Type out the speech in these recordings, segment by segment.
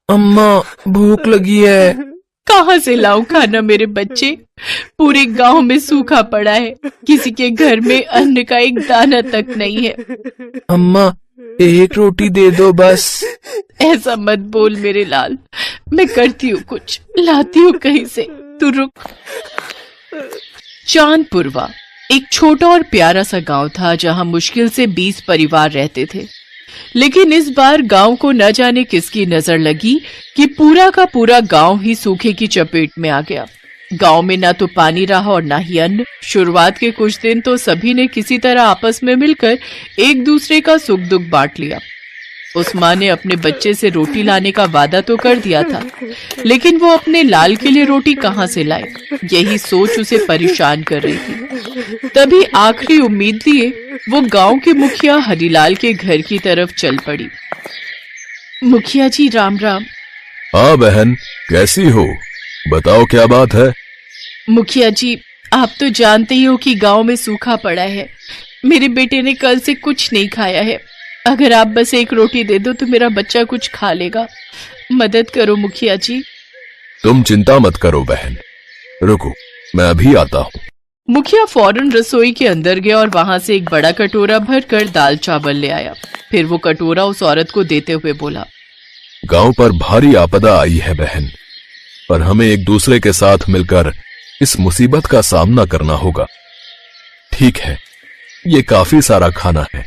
अम्मा, भूख लगी है। कहाँ से लाऊं खाना मेरे बच्चे? पूरे गांव में सूखा पड़ा है, किसी के घर में अन्न का एक दाना तक नहीं है। अम्मा, एक रोटी दे दो बस। ऐसा मत बोल मेरे लाल, मैं करती हूँ कुछ, लाती हूँ कहीं से, तू रुक। चांदपुरवा एक छोटा और प्यारा सा गांव था जहां मुश्किल से 20 परिवार रहते थे। लेकिन इस बार गांव को न जाने किसकी नजर लगी कि पूरा का पूरा गांव ही सूखे की चपेट में आ गया। गांव में ना तो पानी रहा और ना ही अन्न। शुरुआत के कुछ दिन तो सभी ने किसी तरह आपस में मिलकर एक दूसरे का सुख दुख बांट लिया। उस माँ ने अपने बच्चे से रोटी लाने का वादा तो कर दिया था, लेकिन वो अपने लाल के लिए रोटी कहाँ से लाए, यही सोच उसे परेशान कर रही थी। तभी आखिरी उम्मीद लिए वो गांव के मुखिया हरिलाल के घर की तरफ चल पड़ी। मुखिया जी राम राम। हाँ बहन, कैसी हो? बताओ क्या बात है? मुखिया जी, आप तो जानते ही हो कि गांव में सूखा पड़ा है। मेरे बेटे ने कल से कुछ नहीं खाया है। अगर आप बस एक रोटी दे दो तो मेरा बच्चा कुछ खा लेगा। मदद करो मुखिया जी। तुम चिंता मत करो बहन, रुको मैं अभी आता हूँ। मुखिया फौरन रसोई के अंदर गया और वहां से एक बड़ा कटोरा भरकर दाल चावल ले आया। फिर वो कटोरा उस औरत को देते हुए बोला, गांव पर भारी आपदा आई है बहन, पर हमें एक दूसरे के साथ मिलकर इस मुसीबत का सामना करना होगा। ठीक है, ये काफी सारा खाना है,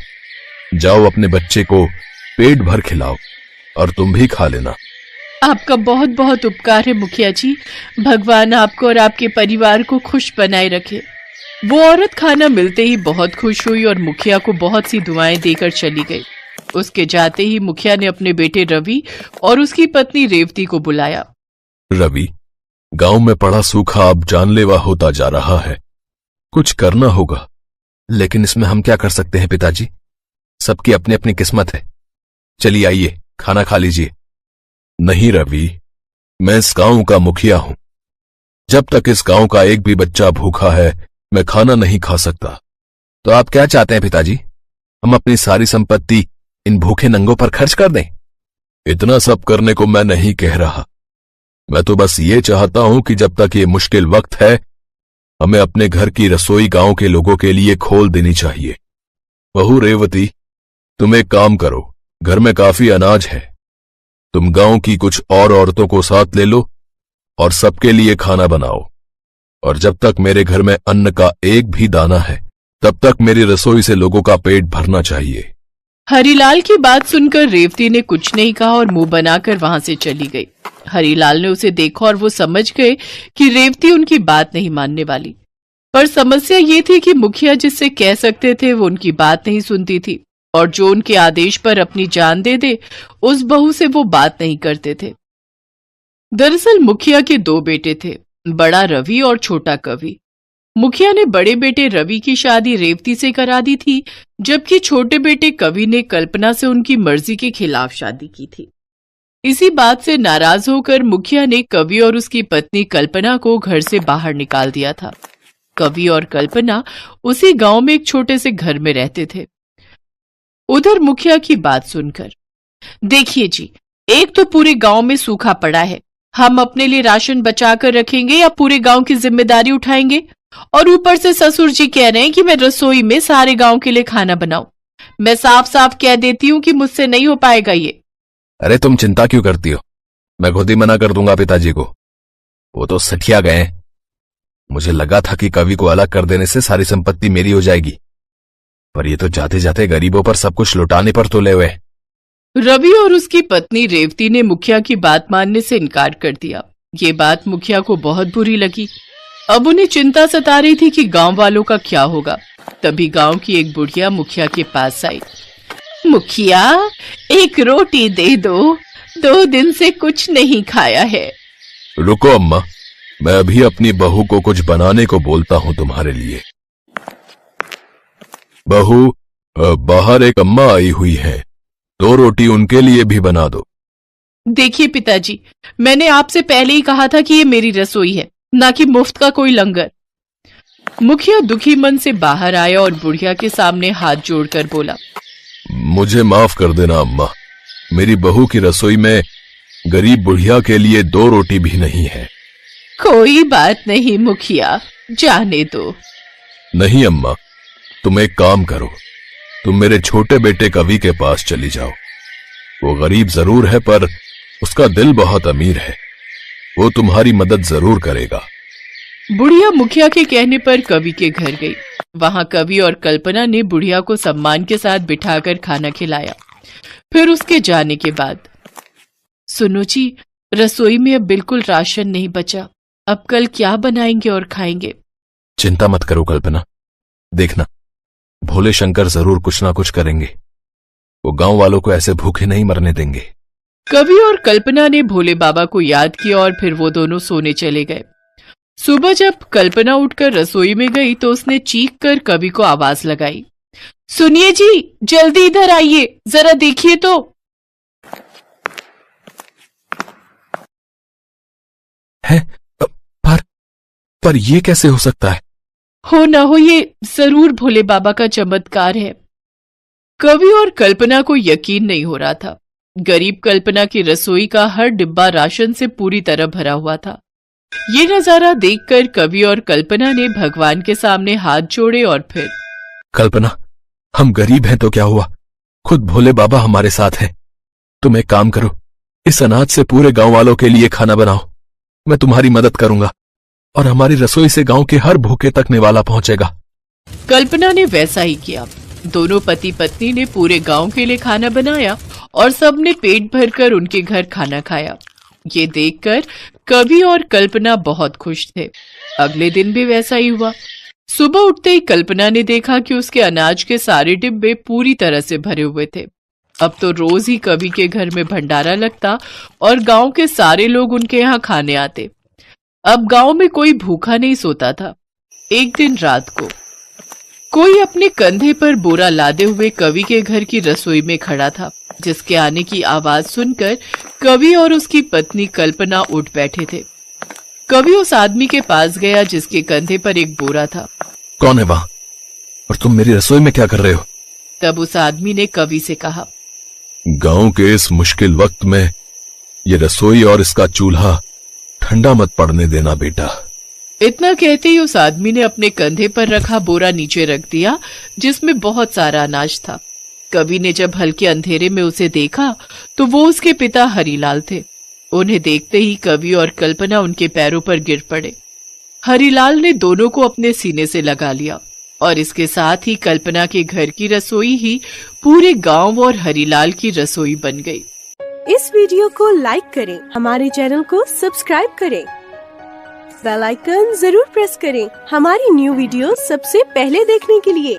जाओ अपने बच्चे को पेट भर खिलाओ और तुम भी खा लेना। आपका बहुत बहुत उपकार है मुखिया जी। भगवान आपको और आपके परिवार को खुश बनाए रखे। वो औरत खाना मिलते ही बहुत खुश हुई और मुखिया को बहुत सी दुआएं देकर चली गई। उसके जाते ही मुखिया ने अपने बेटे रवि और उसकी पत्नी रेवती को बुलाया। रवि, गांव में पड़ा सूखा अब जानलेवा होता जा रहा है, कुछ करना होगा। लेकिन इसमें हम क्या कर सकते हैं पिताजी? सबकी अपनी अपनी किस्मत है। चलिए आइए, खाना खा लीजिए। नहीं रवि, मैं इस गांव का मुखिया हूं। जब तक इस गांव का एक भी बच्चा भूखा है, मैं खाना नहीं खा सकता। तो आप क्या चाहते हैं पिताजी? हम अपनी सारी संपत्ति इन भूखे नंगों पर खर्च कर दें? इतना सब करने को मैं नहीं कह रहा। मैं तो बस ये चाहता हूं कि जब तक ये मुश्किल वक्त है, हमें अपने घर की रसोई गांव के लोगों के लिए खोल देनी चाहिए। बहू रेवती, तुम एक काम करो, घर में काफी अनाज है, तुम गांव की कुछ और औरतों को साथ ले लो और सबके लिए खाना बनाओ। और जब तक मेरे घर में अन्न का एक भी दाना है, तब तक मेरी रसोई से लोगों का पेट भरना चाहिए। हरिलाल की बात सुनकर रेवती ने कुछ नहीं कहा और मुंह बनाकर वहां से चली गई। हरिलाल ने उसे देखा और वो समझ गए कि रेवती उनकी बात नहीं मानने वाली। पर समस्या ये थी कि मुखिया जिससे कह सकते थे वो उनकी बात नहीं सुनती थी, और जो उनके आदेश पर अपनी जान दे दे उस बहू से वो बात नहीं करते थे। दरअसल मुखिया के 2 बेटे थे, बड़ा रवि और छोटा कवि। मुखिया ने बड़े बेटे रवि की शादी रेवती से करा दी थी, जबकि छोटे बेटे कवि ने कल्पना से उनकी मर्जी के खिलाफ शादी की थी। इसी बात से नाराज होकर मुखिया ने कवि और उसकी पत्नी कल्पना को घर से बाहर निकाल दिया था। कवि और कल्पना उसी गांव में एक छोटे से घर में रहते थे। उधर मुखिया की बात सुनकर, देखिए जी, एक तो पूरे गांव में सूखा पड़ा है, हम अपने लिए राशन बचा कर रखेंगे या पूरे गांव की जिम्मेदारी उठाएंगे? और ऊपर से ससुर जी कह रहे हैं कि मैं रसोई में सारे गांव के लिए खाना बनाऊं। मैं साफ साफ कह देती हूँ कि मुझसे नहीं हो पाएगा ये। अरे तुम चिंता क्यों करती हो? मैं खुद ही मना कर दूंगा पिताजी को। वो तो सठिया गए हैं। मुझे लगा था कि कवि को अलग कर देने से सारी संपत्ति मेरी हो जाएगी, पर ये तो जाते जाते गरीबों पर सब कुछ लुटाने पर तुले हुए। रवि और उसकी पत्नी रेवती ने मुखिया की बात मानने से इनकार कर दिया। ये बात मुखिया को बहुत बुरी लगी। अब उन्हें चिंता सता रही थी कि गांव वालों का क्या होगा। तभी गांव की एक बुढ़िया मुखिया के पास आई। मुखिया, एक रोटी दे दो, 2 दिन से कुछ नहीं खाया है। रुको अम्मा, मैं अभी अपनी बहू को कुछ बनाने को बोलता हूं तुम्हारे लिए। बहू, बाहर एक अम्मा आई हुई है, 2 रोटी उनके लिए भी बना दो। देखिए पिताजी, मैंने आपसे पहले ही कहा था कि ये मेरी रसोई है, ना कि मुफ्त का कोई लंगर। मुखिया दुखी मन से बाहर आया और बुढ़िया के सामने हाथ जोड़कर बोला, मुझे माफ कर देना अम्मा, मेरी बहू की रसोई में गरीब बुढ़िया के लिए 2 रोटी भी नहीं है। कोई बात नहीं मुखिया, जाने दो। नहीं अम्मा, तुम एक काम करो, तुम मेरे छोटे बेटे कवि के पास चली जाओ। वो गरीब जरूर है पर उसका दिल बहुत अमीर है, वो तुम्हारी मदद जरूर करेगा। बुढ़िया मुखिया के कहने पर कवि के घर गई। वहां कवि और कल्पना ने बुढ़िया को सम्मान के साथ बिठाकर खाना खिलाया। फिर उसके जाने के बाद, सुनो जी, रसोई में अब बिल्कुल राशन नहीं बचा, अब कल क्या बनाएंगे और खाएंगे? चिंता मत करो कल्पना, देखना भोले शंकर जरूर कुछ ना कुछ करेंगे। वो गांव वालों को ऐसे भूखे नहीं मरने देंगे। कवि और कल्पना ने भोले बाबा को याद किया और फिर वो दोनों सोने चले गए। सुबह जब कल्पना उठकर रसोई में गई तो उसने चीख कर कवि को आवाज लगाई, सुनिए जी, जल्दी इधर आइए, जरा देखिए तो। है पर ये कैसे हो सकता है? हो ना हो, ये जरूर भोले बाबा का चमत्कार है। कवि और कल्पना को यकीन नहीं हो रहा था। गरीब कल्पना की रसोई का हर डिब्बा राशन से पूरी तरह भरा हुआ था। ये नजारा देखकर कवि और कल्पना ने भगवान के सामने हाथ जोड़े और फिर, कल्पना, हम गरीब हैं तो क्या हुआ, खुद भोले बाबा हमारे साथ हैं। तुम एक काम करो, इस अनाज से पूरे गांव वालों के लिए खाना बनाओ, मैं तुम्हारी मदद करूंगा और हमारी रसोई से गांव के हर भूखे तक निवाला पहुंचेगा। कल्पना ने वैसा ही किया। दोनों पति पत्नी ने पूरे गांव के लिए खाना बनाया और सबने पेट भरकर उनके घर खाना खाया। ये देखकर कवि और कल्पना बहुत खुश थे। अगले दिन भी वैसा ही हुआ। सुबह उठते ही कल्पना ने देखा कि उसके अनाज के सारे डिब्बे पूरी तरह से भरे हुए थे। अब तो रोज ही कवि के घर में भंडारा लगता और गांव के सारे लोग उनके यहाँ खाने आते। अब गांव में कोई भूखा नहीं सोता था। एक दिन रात को कोई अपने कंधे पर बोरा लादे हुए कवि के घर की रसोई में खड़ा था, जिसके आने की आवाज सुनकर कवि और उसकी पत्नी कल्पना उठ बैठे थे। कवि उस आदमी के पास गया जिसके कंधे पर एक बोरा था। कौन है वहां और तुम मेरी रसोई में क्या कर रहे हो? तब उस आदमी ने कवि से कहा, गांव के इस मुश्किल वक्त में ये रसोई और इसका चूल्हा ठंडा मत पड़ने देना बेटा। इतना कहते ही उस आदमी ने अपने कंधे पर रखा बोरा नीचे रख दिया, जिसमें बहुत सारा अनाज था। कवि ने जब हल्के अंधेरे में उसे देखा तो वो उसके पिता हरिलाल थे। उन्हें देखते ही कवि और कल्पना उनके पैरों पर गिर पड़े। हरिलाल ने दोनों को अपने सीने से लगा लिया और इसके साथ ही कल्पना के घर की रसोई ही पूरे गांव और हरिलाल की रसोई बन गई। इस वीडियो को लाइक करें, हमारे चैनल को सब्सक्राइब करें, बेल आइकन जरूर प्रेस करें हमारी न्यू वीडियो सबसे पहले देखने के लिए।